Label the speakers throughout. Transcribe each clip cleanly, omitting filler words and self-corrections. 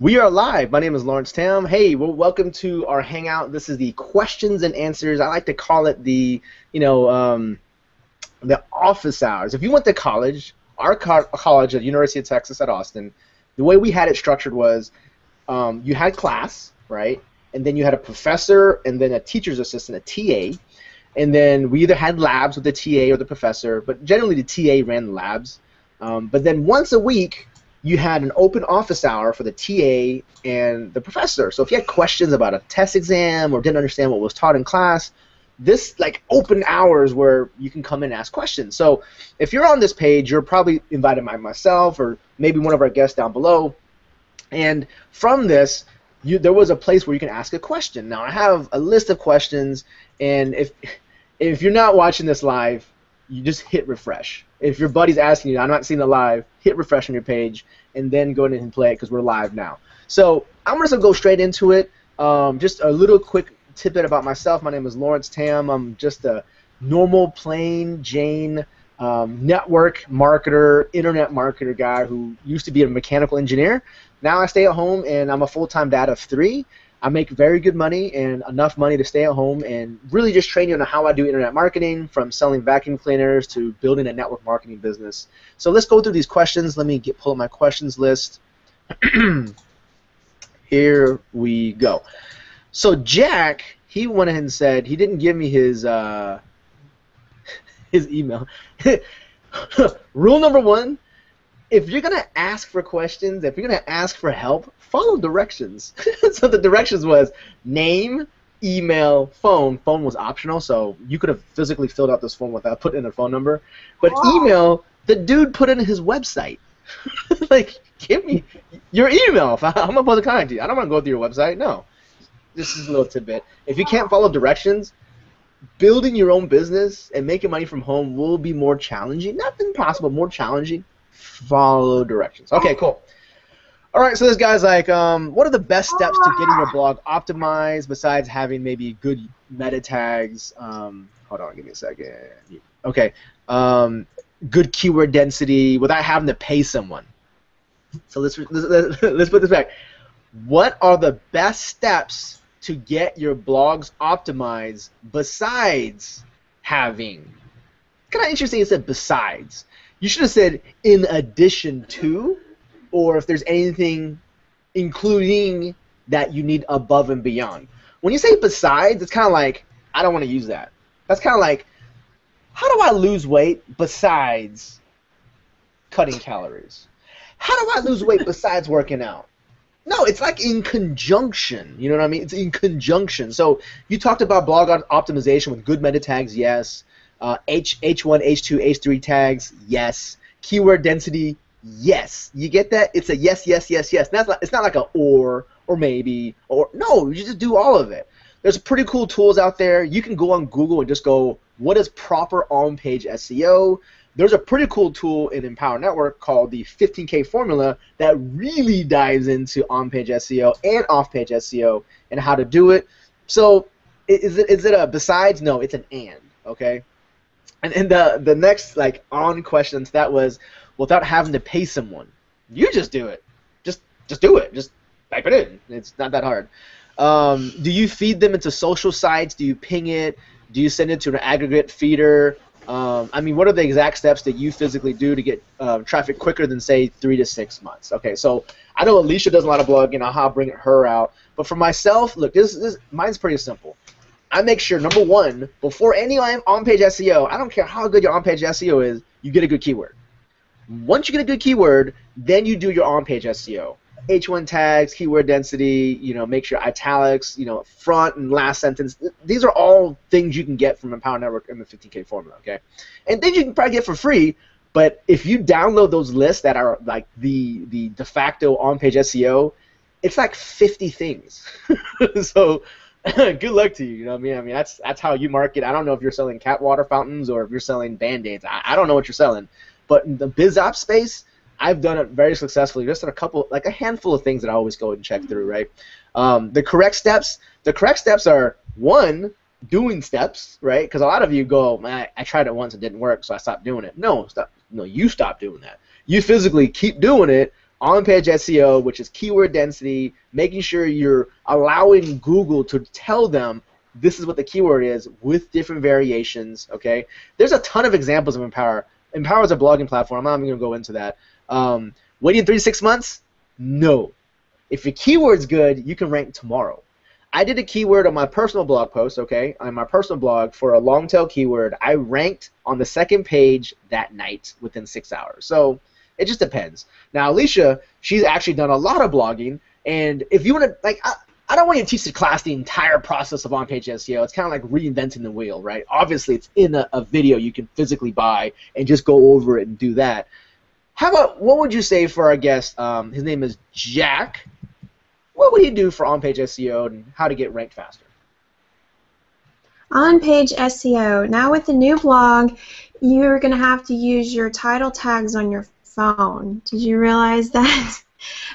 Speaker 1: We are live. My name is Lawrence Tam. Hey, well, welcome to our hangout. This is the questions and answers. I like to call it the office hours. If you went to college, our college at University of Texas at Austin, the way we had it structured was you had class, right? And then you had a professor and then a teacher's assistant, a TA. And then we either had labs with the TA or the professor, but generally the TA ran the labs. But then once a week, you had an open office hour for the TA and the professor. So if you had questions about a test exam or didn't understand what was taught in class, this like open hours where you can come in and ask questions. So if you're on this page, you're probably invited by myself or maybe one of our guests down below. And from this, there was a place where you can ask a question. Now I have a list of questions, and if you're not watching this live, you just hit refresh. If your buddy's asking you, I'm not seeing it live, hit refresh on your page, and then go ahead and play it because we're live now. So I'm just going to go straight into it. Just a little quick tidbit about myself. My name is Lawrence Tam. I'm just a normal, plain Jane network marketer, internet marketer guy who used to be a mechanical engineer. Now I stay at home, and I'm a full-time dad of 3. I make very good money and enough money to stay at home and really just train you on how I do internet marketing, from selling vacuum cleaners to building a network marketing business. So let's go through these questions. Let me pull up my questions list. Here we go. So Jack, he went ahead and said he didn't give me his email. Rule number 1. If you're going to ask for questions, if you're going to ask for help, follow directions. So the directions was name, email, phone. Phone was optional, so you could have physically filled out this form without putting in a phone number. But email, the dude put in his website. Like, give me your email. If I'm supposed to contact you. I don't want to go through your website. No. This is a little tidbit. If you can't follow directions, building your own business and making money from home will be more challenging. Not impossible, more challenging. Follow directions. Okay, cool. All right, so this guy's like, what are the best steps to getting your blog optimized besides having maybe good meta tags? Hold on, give me a second. Okay, good keyword density without having to pay someone. So let's put this back. What are the best steps to get your blogs optimized besides having? Kind of interesting. It said besides. You should have said in addition to, or if there's anything including that you need above and beyond. When you say besides, it's kind of like, I don't want to use that. That's kind of like, how do I lose weight besides cutting calories? How do I lose weight besides working out? No, it's like in conjunction. You know what I mean? It's in conjunction. So you talked about blog optimization with good meta tags, yes. H1, H2, H3 tags, yes. Keyword density, yes. You get that? It's a yes, yes, yes, yes. It's not like a or maybe, or no, you just do all of it. There's pretty cool tools out there. You can go on Google and just go, what is proper on-page SEO? There's a pretty cool tool in Empower Network called the 15K formula that really dives into on-page SEO and off-page SEO and how to do it. So is it a besides? No, it's an and, okay? And the next like on questions that was without having to pay someone. You just do it. Just do it. Just type it in. It's not that hard. Do you feed them into social sites? Do you ping it? Do you send it to an aggregate feeder? I mean, what are the exact steps that you physically do to get traffic quicker than say 3 to 6 months? Okay, so I know Alicia does a lot of blogging. I'll bring her out. But for myself, look, mine's pretty simple. I make sure, number 1, before any on-page SEO, I don't care how good your on-page SEO is, you get a good keyword. Once you get a good keyword, then you do your on-page SEO. H1 tags, keyword density, make sure italics, front and last sentence. These are all things you can get from Empower Network and the 15K formula, okay? And then you can probably get for free, but if you download those lists that are like the de facto on-page SEO, it's like 50 things. So good luck to you. You know what I mean? That's how you market. I don't know if you're selling cat water fountains or if you're selling Band-Aids. I don't know what you're selling. But in the biz ops space, I've done it very successfully. Just in a handful of things that I always go and check through, right? The correct steps are 1, doing steps, right? Because a lot of you go, man, I tried it once, it didn't work, so I stopped doing it. No, you stop doing that. You physically keep doing it, on-page SEO, which is keyword density, making sure you're allowing Google to tell them this is what the keyword is with different variations, okay? There's a ton of examples of Empower. Empower is a blogging platform. I'm not even going to go into that. Waiting 3 to 6 months? No. If your keyword's good, you can rank tomorrow. I did a keyword on my personal blog post, okay, on my personal blog for a long tail keyword. I ranked on the second page that night within 6 hours. So it just depends. Now, Alicia, she's actually done a lot of blogging, and if you want to, like, I don't want you to teach the class the entire process of on-page SEO. It's kind of like reinventing the wheel, right? Obviously, it's in a video you can physically buy and just go over it and do that. How about, what would you say for our guest? His name is Jack. What would he do for on-page SEO and how to get ranked faster?
Speaker 2: On-page SEO. Now with the new blog, you're going to have to use your title tags on your phone. Did you realize that?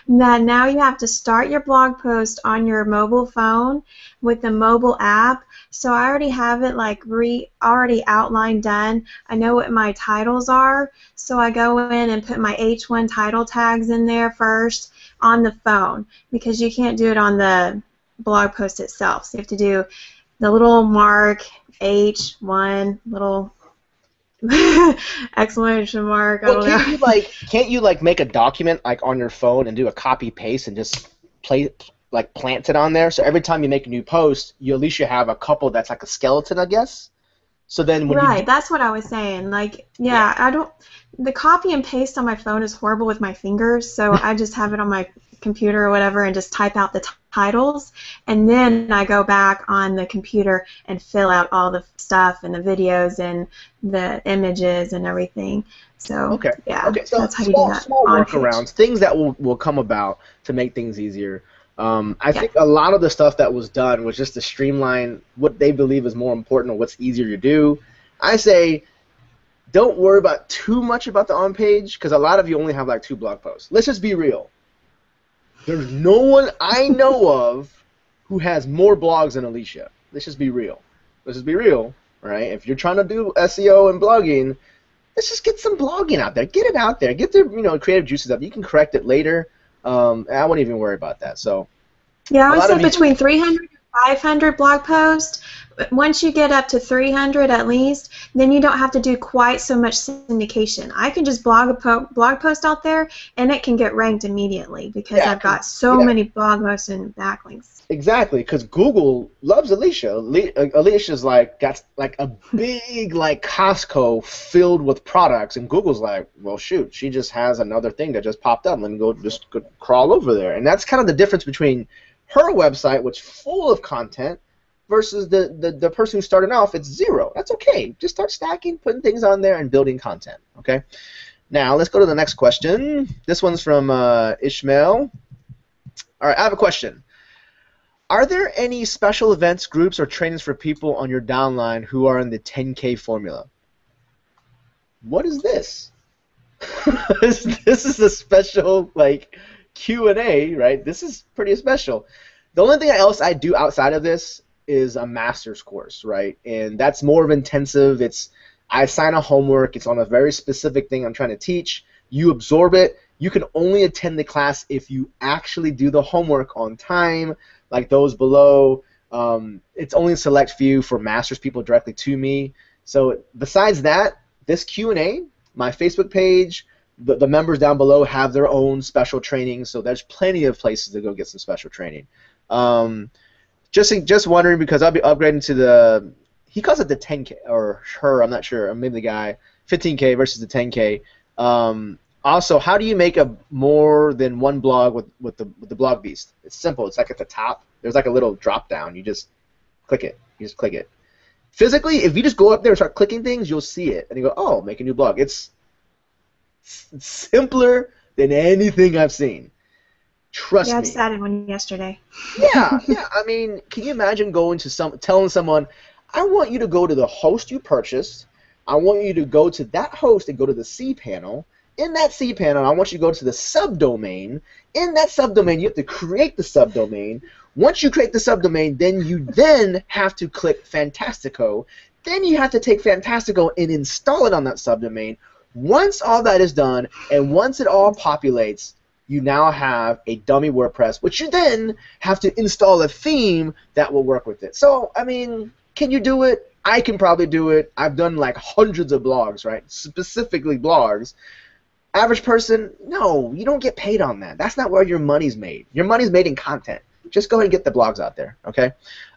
Speaker 2: That now you have to start your blog post on your mobile phone with the mobile app. So I already have it like already outlined done. I know what my titles are, so I go in and put my H1 title tags in there first on the phone, because you can't do it on the blog post itself. So you have to do the little mark H1 little exclamation mark.
Speaker 1: Well,
Speaker 2: I don't know.
Speaker 1: Can't you make a document like on your phone and do a copy paste and just plant it on there? So every time you make a new post, you at least you have a couple that's like a skeleton, I guess. So then when
Speaker 2: right, that's what I was saying. Like, yeah, I don't. The copy and paste on my phone is horrible with my fingers, so I just have it on my computer or whatever and just type out the titles, and then I go back on the computer and fill out all the stuff and the videos and the images and everything. So yeah,
Speaker 1: so
Speaker 2: that's how you do that.
Speaker 1: Small workarounds, things that will come about to make things easier. I think a lot of the stuff that was done was just to streamline what they believe is more important or what's easier to do. I say don't worry about too much about the on-page, because a lot of you only have like 2 blog posts. Let's just be real. There's no one I know of who has more blogs than Alicia. Let's just be real. Let's just be real, right? If you're trying to do SEO and blogging, let's just get some blogging out there. Get it out there. Get the creative juices up. You can correct it later. I wouldn't even worry about that. So
Speaker 2: yeah, I would say between 300 and 500 blog posts. Once you get up to 300 at least, then you don't have to do quite so much syndication. I can just blog a blog post out there, and it can get ranked immediately because I've got so many blog posts and backlinks.
Speaker 1: Exactly, because Google loves Alicia. Alicia's got a big Costco filled with products, and Google's like, well, shoot, she just has another thing that just popped up. Let me go crawl over there. And that's kind of the difference between her website, which is full of content, versus the person who started off, it's 0. That's okay. Just start stacking, putting things on there, and building content. Okay. Now let's go to the next question. This one's from Ishmael. All right, I have a question. Are there any special events, groups, or trainings for people on your downline who are in the 10K formula? What is this? This is a special Q&A, right? This is pretty special. The only thing else I do outside of this is a master's course, right? And that's more of intensive. I assign a homework. It's on a very specific thing I'm trying to teach. You absorb it. You can only attend the class if you actually do the homework on time, like those below. It's only a select few for master's people directly to me. So besides that, this Q&A, my Facebook page, the members down below have their own special training, so there's plenty of places to go get some special training. Just wondering, because I'll be upgrading to he calls it the 10K, or her, I'm not sure, or maybe the guy, 15K versus the 10K. Also, how do you make a more than one blog with the blog beast? It's simple. It's like at the top. There's like a little drop down. You just click it. You just click it. Physically, if you just go up there and start clicking things, you'll see it, and you go, oh, make a new blog. It's simpler than anything I've seen. Trust me.
Speaker 2: Yeah, I just added one yesterday.
Speaker 1: Yeah. I mean, can you imagine going to telling someone, I want you to go to the host you purchased. I want you to go to that host and go to the cPanel. In that cPanel, I want you to go to the subdomain. In that subdomain, you have to create the subdomain. Once you create the subdomain, then you have to click Fantastico. Then you have to take Fantastico and install it on that subdomain. Once all that is done, and once it all populates, you now have a dummy WordPress, which you then have to install a theme that will work with it. So, I mean, can you do it? I can probably do it. I've done like hundreds of blogs, right? Specifically blogs. Average person, no, you don't get paid on that. That's not where your money's made. Your money's made in content. Just go ahead and get the blogs out there, okay?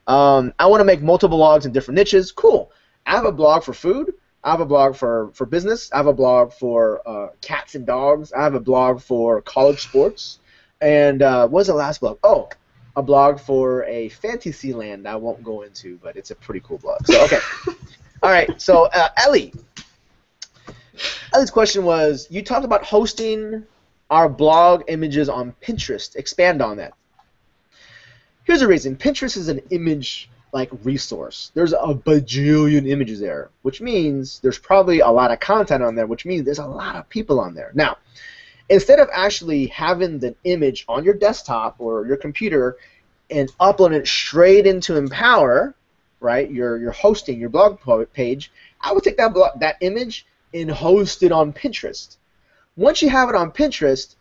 Speaker 1: I want to make multiple blogs in different niches. Cool. I have a blog for food. I have a blog for business. I have a blog for cats and dogs. I have a blog for college sports. And what was the last blog? Oh, a blog for a fantasy land I won't go into, but it's a pretty cool blog. So, okay. All right. So, Ellie's question was, you talked about hosting our blog images on Pinterest. Expand on that. Here's the reason. Pinterest is an image resource. There's a bajillion images there, which means there's probably a lot of content on there, which means there's a lot of people on there. Now, instead of actually having the image on your desktop or your computer and uploading it straight into Empower, right, your hosting, your blog page, I would take that image and host it on Pinterest. Once you have it on Pinterest,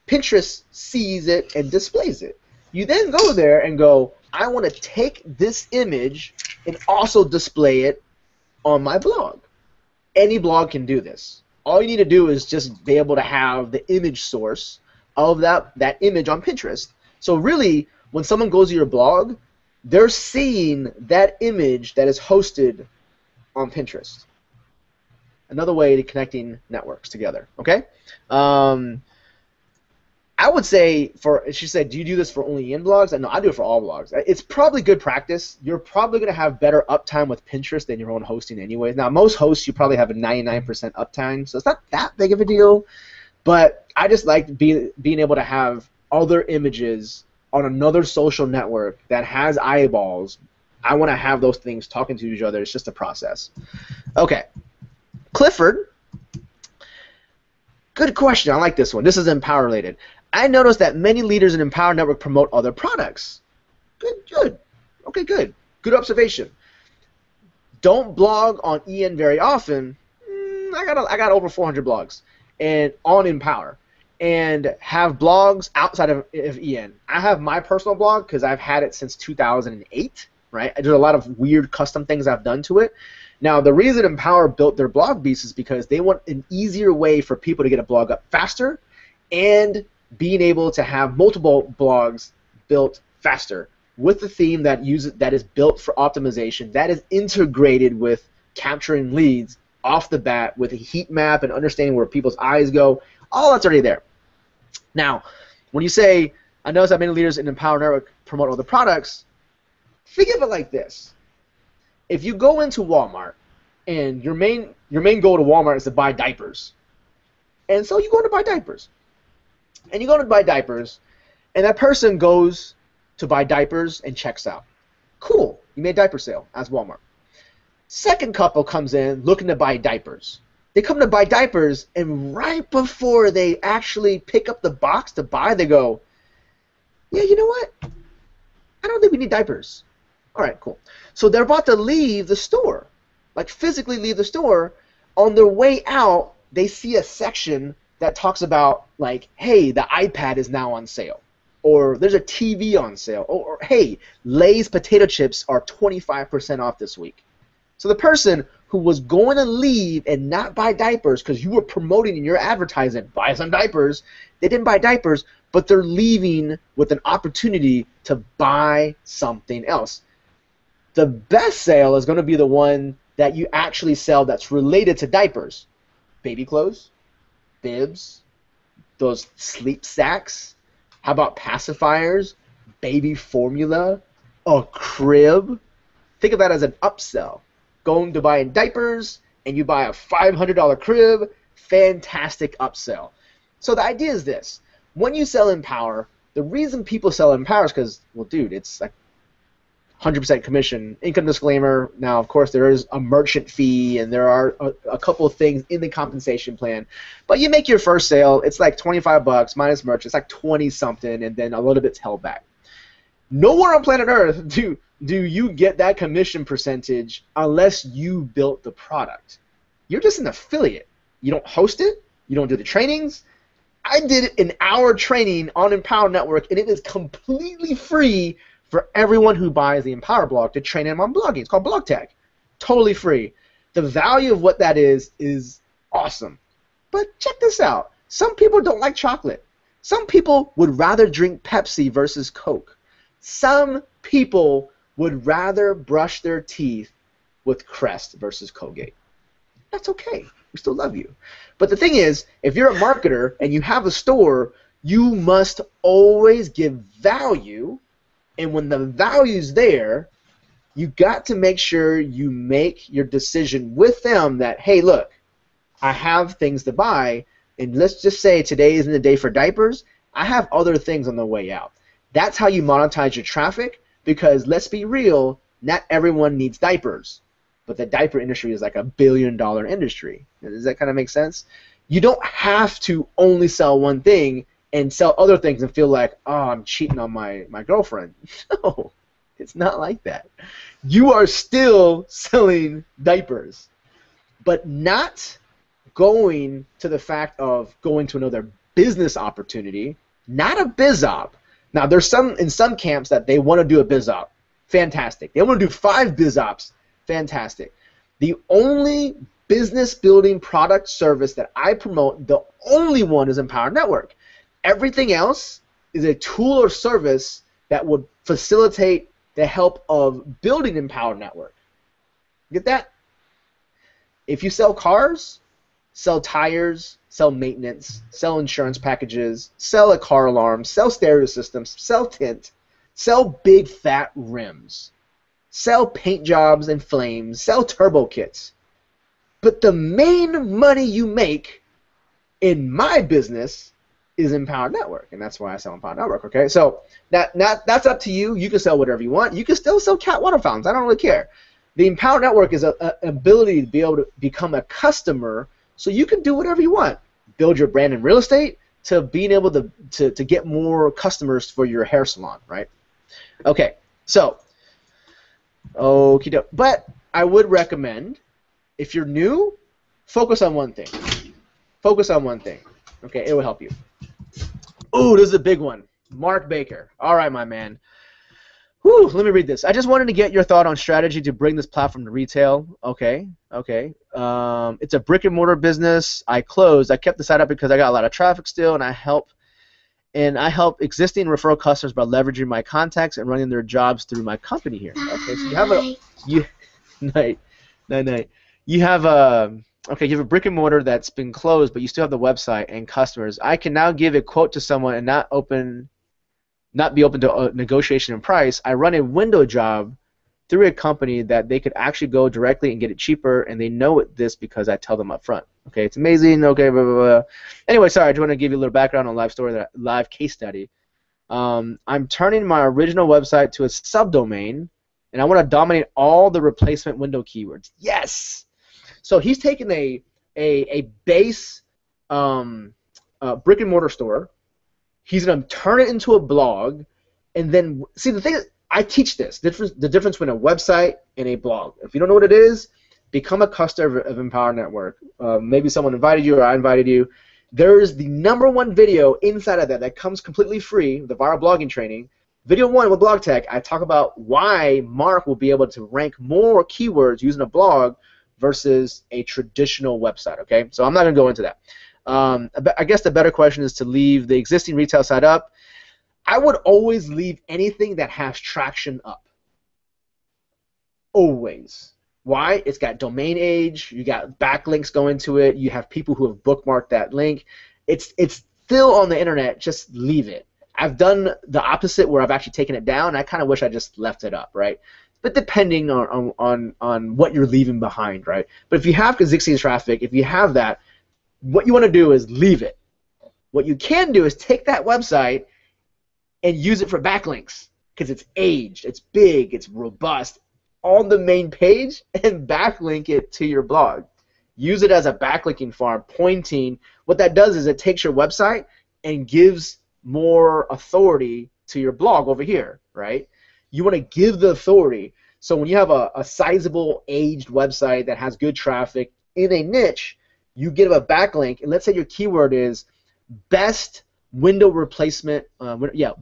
Speaker 1: Pinterest sees it and displays it. You then go there and go, I want to take this image and also display it on my blog. Any blog can do this. All you need to do is just be able to have the image source of that image on Pinterest. So really, when someone goes to your blog, they're seeing that image that is hosted on Pinterest. Another way to connecting networks together, okay? I would say she said, do you do this for only in blogs? No, I do it for all blogs. It's probably good practice. You're probably going to have better uptime with Pinterest than your own hosting anyways. Now, most hosts, you probably have a 99% uptime, so it's not that big of a deal. But I just like being able to have other images on another social network that has eyeballs. I want to have those things talking to each other. It's just a process. Okay. Clifford. Good question. I like this one. This is Empower related. I noticed that many leaders in Empower Network promote other products. Good. Okay, good. Good observation. Don't blog on EN very often. I got over 400 blogs and on Empower, and have blogs outside of EN. I have my personal blog because I've had it since 2008. Right? There's a lot of weird custom things I've done to it. Now, the reason Empower built their blog beast is because they want an easier way for people to get a blog up faster and being able to have multiple blogs built faster with the theme that is built for optimization, that is integrated with capturing leads off the bat with a heat map and understanding where people's eyes go. All that's already there. Now, when you say, I notice that many leaders in Empower Network promote other products, think of it like this. If you go into Walmart and your main goal to Walmart is to buy diapers, and so you go to buy diapers, and that person goes to buy diapers and checks out. Cool, you made a diaper sale as Walmart. Second couple comes in looking to buy diapers. They come to buy diapers, and right before they actually pick up the box to buy, they go, yeah, you know what? I don't think we need diapers. All right, cool. So they're about to leave the store, like physically leave the store. On their way out, they see a section that talks about, like, hey, the iPad is now on sale, or there's a TV on sale, or hey, Lay's potato chips are 25% off this week. So the person who was going to leave and not buy diapers because you were promoting in your advertising, buy some diapers, they didn't buy diapers, but they're leaving with an opportunity to buy something else. The best sale is going to be the one that you actually sell that's related to diapers. Baby clothes, bibs, those sleep sacks. How about pacifiers, baby formula, a crib? Think of that as an upsell. Going to buy diapers and you buy a $500 crib, fantastic upsell. So the idea is this. When you sell Empower, the reason people sell Empower is because, well, dude, it's like 100% commission, income disclaimer. Now, of course, there is a merchant fee, and there are a couple of things in the compensation plan. But you make your first sale, it's like $25 minus merch. It's like 20-something, and then a little bit's held back. Nowhere on planet Earth do you get that commission percentage unless you built the product. You're just an affiliate. You don't host it. You don't do the trainings. I did an hour training on Empower Network, and it is completely free for everyone who buys the Empower blog to train them on blogging. It's called Blog Tech. Totally free. The value of what that is awesome. But check this out. Some people don't like chocolate. Some people would rather drink Pepsi versus Coke. Some people would rather brush their teeth with Crest versus Colgate. That's okay. We still love you. But the thing is, if you're a marketer and you have a store, you must always give value. And when the value's there, you got to make sure you make your decision with them that, hey, look, I have things to buy, and let's just say today isn't the day for diapers. I have other things on the way out. That's how you monetize your traffic, because let's be real, not everyone needs diapers. But the diaper industry is like $1 billion industry. Does that kind of make sense? You don't have to only sell one thing and sell other things and feel like, oh, I'm cheating on my girlfriend. No, it's not like that. You are still selling diapers, but not going to the fact of going to another business opportunity, not a biz op. Now, there's some in some camps that they want to do a biz op. Fantastic. They want to do 5 biz ops. Fantastic. The only business building product service that I promote, the only one, is Empower Network. Everything else is a tool or service that would facilitate the help of building Empower Network. Get that? If you sell cars, sell tires, sell maintenance, sell insurance packages, sell a car alarm, sell stereo systems, sell tint, sell big fat rims, sell paint jobs and flames, sell turbo kits. But the main money you make in my business is Empower Network, and that's why I sell Empower Network, okay? So that's up to you. You can sell whatever you want. You can still sell cat water fountains. I don't really care. The Empower Network is an ability to be able to become a customer, so you can do whatever you want. Build your brand in real estate to being able to get more customers for your hair salon, right? Okay, so, okie doke. But I would recommend, if you're new, focus on one thing. Focus on one thing. Okay, it will help you. Ooh, this is a big one. Mark Baker. All right, my man. Whew, let me read this. I just wanted to get your thought on strategy to bring this platform to retail. Okay. It's a brick and mortar business. I closed. I kept the site up because I got a lot of traffic still, and I help existing referral customers by leveraging my contacts and running their jobs through my company here. Okay, so you have you have a brick and mortar that's been closed, but you still have the website and customers. I can now give a quote to someone and not be open to a negotiation in price. I run a window job through a company that they could actually go directly and get it cheaper, and they know this because I tell them up front. Okay, it's amazing. Okay, blah, blah, blah. Anyway, sorry, I just want to give you a little background on live case study. I'm turning my original website to a subdomain, and I want to dominate all the replacement window keywords. Yes. So he's taken a base brick and mortar store. He's going to turn it into a blog, and then see the thing is, I teach this the difference between a website and a blog. If you don't know what it is, become a customer of Empower Network. Maybe someone invited you or I invited you. There's the #1 video inside of that comes completely free, the viral blogging training. Video 1 with Blog Tech, I talk about why Mark will be able to rank more keywords using a blog versus a traditional website. Okay, so I'm not going to go into that. I guess the better question is to leave the existing retail site up. I would always leave anything that has traction up. Always. Why? It's got domain age, you got backlinks going to it, you have people who have bookmarked that link. It's still on the internet, just leave it. I've done the opposite where I've actually taken it down, and I kind of wish I just left it up, right? But depending on what you're leaving behind, right? But if you have existing traffic, if you have that, what you want to do is leave it. What you can do is take that website and use it for backlinks because it's aged, it's big, it's robust on the main page, and backlink it to your blog. Use it as a backlinking farm, pointing. What that does is it takes your website and gives more authority to your blog over here, right? You want to give the authority. So when you have a sizable aged website that has good traffic in a niche, you give a backlink, and let's say your keyword is best window replacement,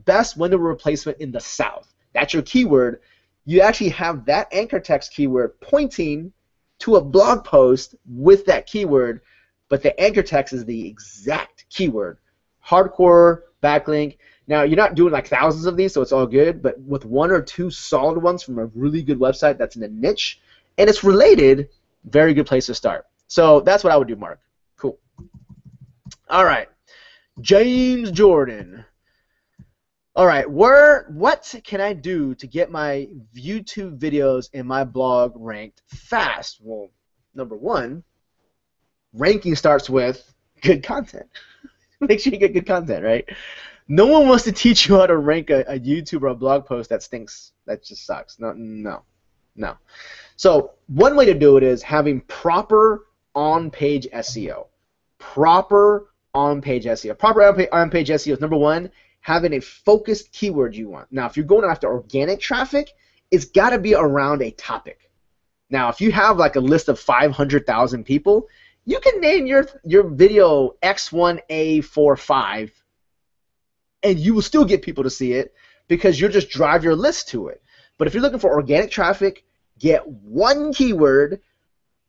Speaker 1: best window replacement in the South. That's your keyword. You actually have that anchor text keyword pointing to a blog post with that keyword, but the anchor text is the exact keyword. Hardcore backlink. Now, you're not doing like thousands of these, so it's all good, but with one or two solid ones from a really good website that's in a niche, and it's related, very good place to start. So that's what I would do, Mark. Cool. All right. James Jordan. All right, what can I do to get my YouTube videos and my blog ranked fast? Well, number one, ranking starts with good content. Make sure you get good content, right? No one wants to teach you how to rank a YouTube or a blog post that stinks. That just sucks. No. So one way to do it is having proper on-page SEO. Proper on-page SEO. Proper on-page SEO is number one, having a focused keyword you want. Now, if you're going after organic traffic, it's got to be around a topic. Now, if you have like a list of 500,000 people, you can name your video X1A45, and you will still get people to see it because you'll just drive your list to it. But if you're looking for organic traffic, get one keyword,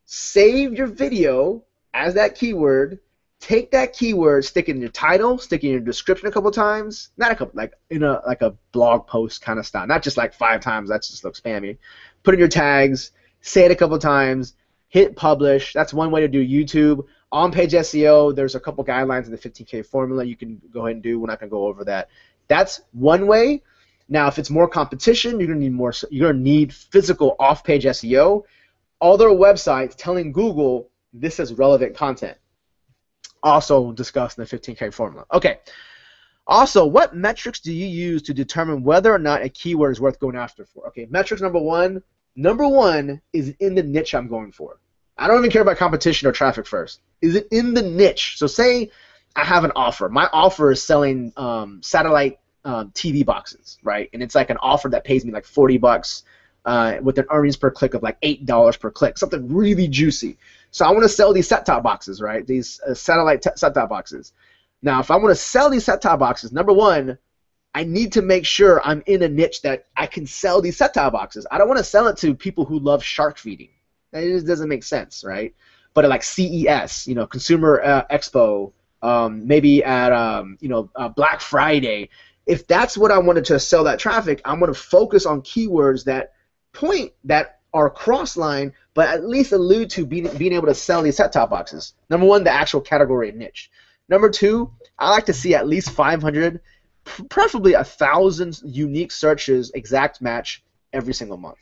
Speaker 1: save your video as that keyword, take that keyword, stick it in your title, stick it in your description a couple times, not a couple, like in a blog post kind of style, not just like 5 times, that just looks spammy. Put in your tags, say it a couple times, hit publish. That's one way to do YouTube. On-page SEO, there's a couple guidelines in the 15K formula you can go ahead and do. We're not going to go over that. That's one way. Now, if it's more competition, you're going to need more. You're going to need physical off-page SEO. Other websites telling Google this is relevant content. Also discussed in the 15K formula. Okay. Also, what metrics do you use to determine whether or not a keyword is worth going after for? Okay, metrics number one. Number one is in the niche I'm going for. I don't even care about competition or traffic first. Is it in the niche? So say I have an offer. My offer is selling satellite TV boxes, right? And it's like an offer that pays me like $40 with an earnings per click of like $8 per click, something really juicy. So I want to sell these set-top boxes, right? These satellite set-top boxes. Now, if I want to sell these set-top boxes, number one, I need to make sure I'm in a niche that I can sell these set-top boxes. I don't want to sell it to people who love shark feeding. That just doesn't make sense, right? But at like CES, Consumer Expo, maybe at Black Friday, if that's what I wanted to sell that traffic, I'm going to focus on keywords that are cross-line, but at least allude to being able to sell these set-top boxes. Number one, the actual category and niche. Number two, I like to see at least 500, preferably 1,000 unique searches exact match every single month.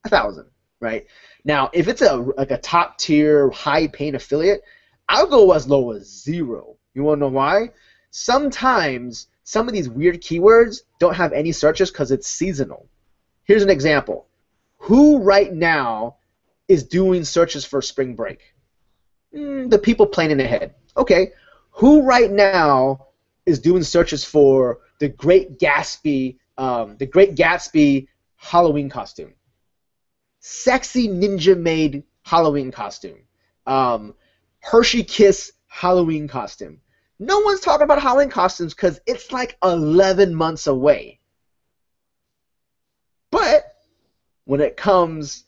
Speaker 1: 1,000, right? Now, if it's like a top-tier, high-paying affiliate, I'll go as low as 0. You want to know why? Sometimes some of these weird keywords don't have any searches because it's seasonal. Here's an example. Who right now is doing searches for spring break? The people planning ahead. Okay. Who right now is doing searches for the Great Gatsby Halloween costume? Sexy ninja maid Halloween costume. Hershey Kiss Halloween costume. No one's talking about Halloween costumes because it's like 11 months away. But when it comes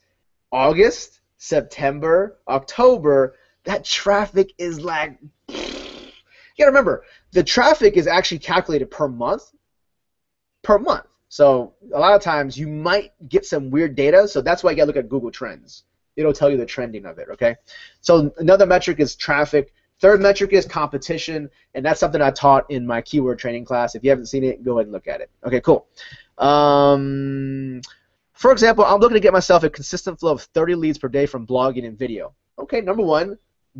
Speaker 1: August, September, October, that traffic is like, you gotta remember, the traffic is actually calculated per month. So a lot of times you might get some weird data, so that's why you gotta look at Google Trends. It'll tell you the trending of it, okay? So another metric is traffic. Third metric is competition, and that's something I taught in my keyword training class. If you haven't seen it, go ahead and look at it. Okay, cool. For example, I'm looking to get myself a consistent flow of 30 leads per day from blogging and video. Okay, number one,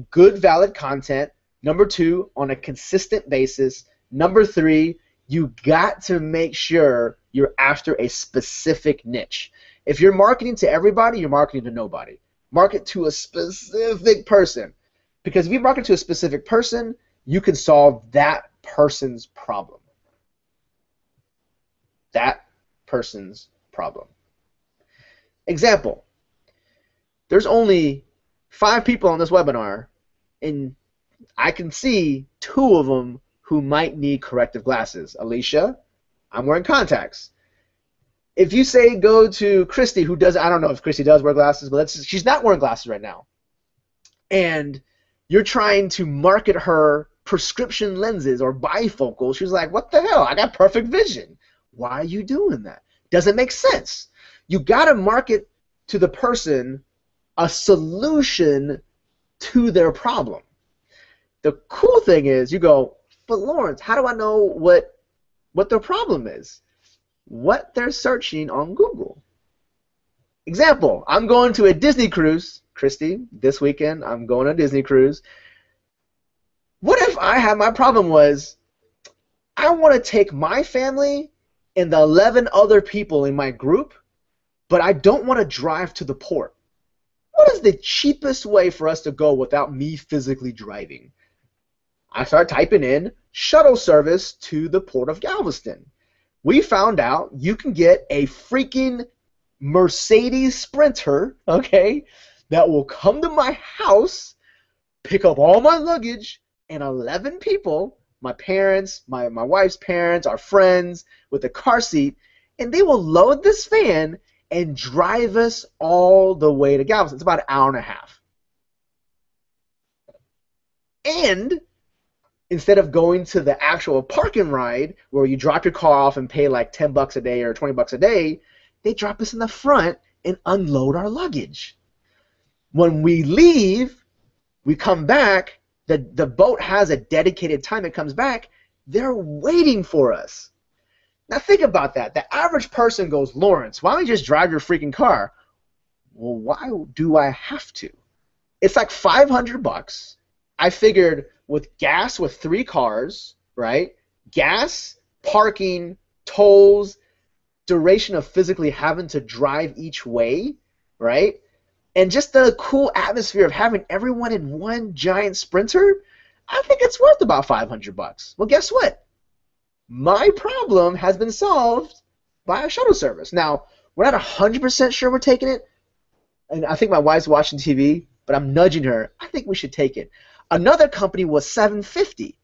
Speaker 1: good, valid content. Number two, on a consistent basis. Number three, you got to make sure you're after a specific niche. If you're marketing to everybody, you're marketing to nobody. Market to a specific person. Because if you market to a specific person, you can solve that person's problem. That person's problem. Example, there's only 5 people on this webinar, and I can see 2 of them who might need corrective glasses. Alicia, I'm wearing contacts. If you say go to Christy, who does, I don't know if Christy does wear glasses, but she's not wearing glasses right now. And you're trying to market her prescription lenses or bifocals. She's like, what the hell? I got perfect vision. Why are you doing that? Doesn't make sense. You got to market to the person a solution to their problem. The cool thing is you go, but Lawrence, how do I know what their problem is? What they're searching on Google. Example, I'm going to a Disney cruise. Christy, this weekend I'm going on a Disney cruise. What if my problem was I want to take my family and the 11 other people in my group, but I don't want to drive to the port. What is the cheapest way for us to go without me physically driving? I started typing in shuttle service to the port of Galveston. We found out you can get a freaking Mercedes Sprinter, okay, that will come to my house, pick up all my luggage, and 11 people, my parents, my wife's parents, our friends, with a car seat, and they will load this van and drive us all the way to Galveston. It's about an hour and a half. And instead of going to the actual parking ride where you drop your car off and pay like $10 a day or $20 a day, they drop us in the front and unload our luggage. When we leave, we come back, the boat has a dedicated time it comes back, they're waiting for us. Now think about that. The average person goes, Lawrence, why don't you just drive your freaking car? Well, why do I have to? It's like $500. I figured with gas with 3 cars, right? Gas, parking, tolls, duration of physically having to drive each way, right? And just the cool atmosphere of having everyone in one giant Sprinter, I think it's worth about $500. Well, guess what? My problem has been solved by a shuttle service. Now, we're not 100% sure we're taking it, and I think my wife's watching TV, but I'm nudging her. I think we should take it. Another company was $750.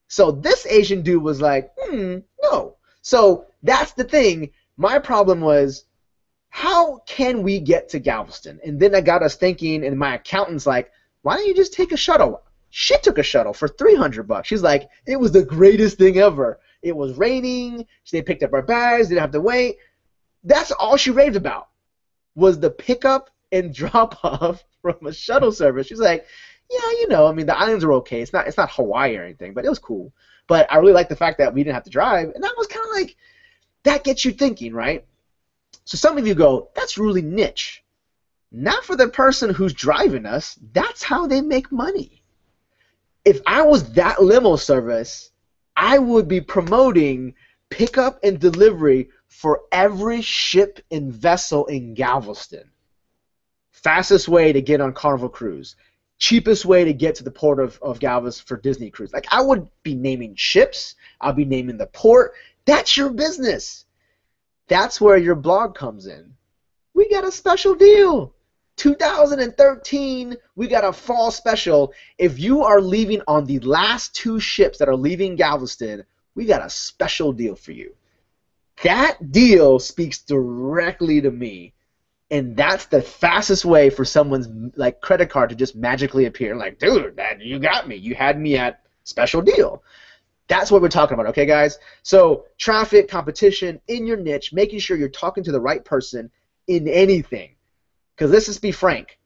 Speaker 1: So this Asian dude was like, no. So that's the thing. My problem was, how can we get to Galveston? And then that got us thinking, and my accountant's like, why don't you just take a shuttle? She took a shuttle for $300. She's like, it was the greatest thing ever. It was raining. They picked up our bags. Didn't have to wait. That's all she raved about was the pickup and drop off from a shuttle service. She's like, yeah, you know, I mean, the islands are okay. It's not Hawaii or anything, but it was cool. But I really like the fact that we didn't have to drive, and that was kind of like, that gets you thinking, right? So some of you go, that's really niche. Not for the person who's driving us. That's how they make money. If I was that limo service, I would be promoting pickup and delivery for every ship and vessel in Galveston. Fastest way to get on Carnival Cruise. Cheapest way to get to the port of Galveston for Disney Cruise. Like, I would be naming ships. I'll be naming the port. That's your business. That's where your blog comes in. We got a special deal. 2013, we got a fall special. If you are leaving on the last 2 ships that are leaving Galveston, we got a special deal for you. That deal speaks directly to me. And that's the fastest way for someone's like credit card to just magically appear. Like, dude, man, you got me. You had me at special deal. That's what we're talking about, okay, guys? So traffic, competition, in your niche, making sure you're talking to the right person in anything. Because let's just be frank.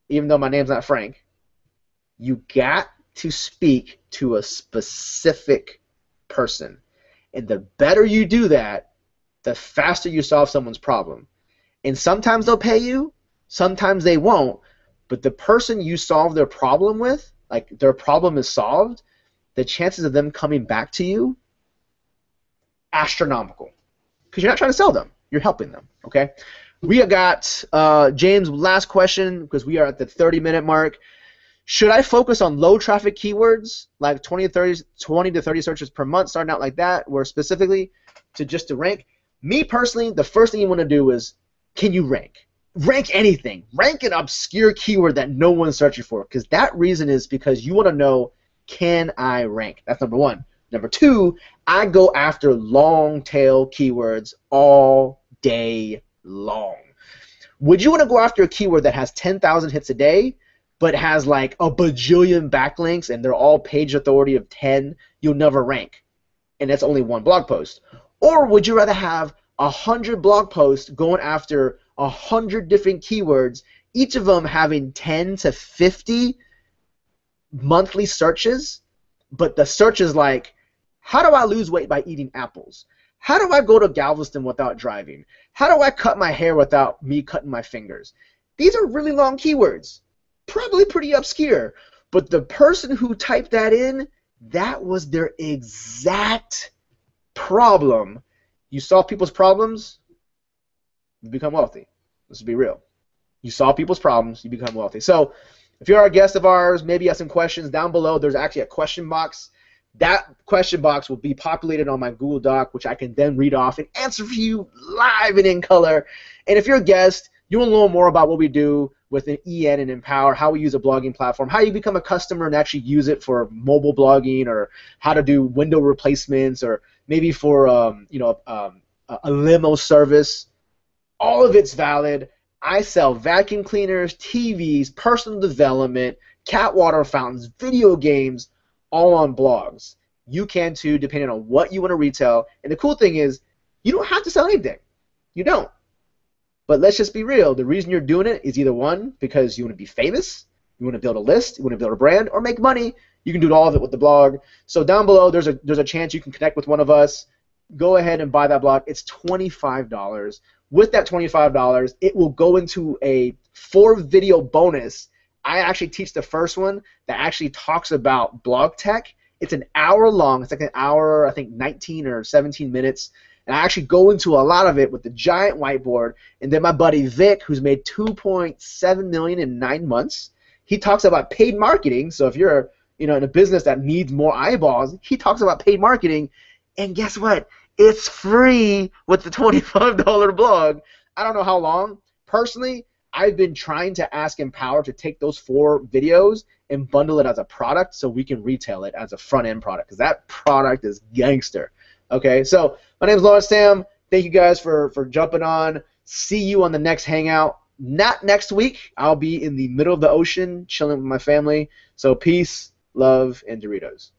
Speaker 1: Even though my name's not Frank, you got to speak to a specific person. And the better you do that, the faster you solve someone's problem. And sometimes they'll pay you, sometimes they won't, but the person you solve their problem with, like their problem is solved, the chances of them coming back to you, astronomical. Because you're not trying to sell them, you're helping them, okay? We have got James' last question, because we are at the 30-minute mark. Should I focus on low traffic keywords, like 20 to 30 searches per month, starting out like that, where specifically to rank? Me personally, the first thing you want to do is, can you rank? rank anything. Rank an obscure keyword that no one's searching for, because that reason is because you want to know, can I rank? That's number one. Number two, I go after long tail keywords all day long. Would you want to go after a keyword that has 10,000 hits a day, but has like a bajillion backlinks and they're all page authority of 10? You'll never rank, and that's only one blog post. Or would you rather have 100 blog posts going after 100 different keywords, each of them having 10 to 50 monthly searches, but the search is like, how do I lose weight by eating apples? How do I go to Galveston without driving? How do I cut my hair without me cutting my fingers? These are really long keywords, probably pretty obscure, but the person who typed that in, that was their exact problem. You solve people's problems, you become wealthy. Let's be real. You solve people's problems, you become wealthy. So if you're a guest of ours, maybe you have some questions down below. There's actually a question box. That question box will be populated on my Google Doc, which I can then read off and answer for you live and in color. And if you're a guest, you want to learn more about what we do with an EN and Empower, how we use a blogging platform, how you become a customer and actually use it for mobile blogging, or how to do window replacements, or maybe for a limo service. All of it's valid. I sell vacuum cleaners, TVs, personal development, cat water fountains, video games, all on blogs. You can too, depending on what you want to retail. And the cool thing is, you don't have to sell anything. You don't. But let's just be real. The reason you're doing it is either one, because you want to be famous, you want to build a list, you want to build a brand, or make money. You can do all of it with the blog. So down below, there's a chance you can connect with one of us. Go ahead and buy that blog. It's $25. With that $25, it will go into a 4-video bonus. I actually teach the first one that actually talks about blog tech. It's an hour long. It's like an hour, I think 19 or 17 minutes. And I actually go into a lot of it with the giant whiteboard. And then my buddy Vic, who's made $2.7 million in 9 months, he talks about paid marketing. So if you're in a business that needs more eyeballs, he talks about paid marketing. And guess what? It's free with the $25 blog. I don't know how long. Personally, I've been trying to ask Empower to take those 4 videos and bundle it as a product so we can retail it as a front-end product, because that product is gangster. Okay, so my name is Lawrence Tam. Thank you guys for jumping on. See you on the next Hangout. Not next week. I'll be in the middle of the ocean chilling with my family. So peace, love, and Doritos.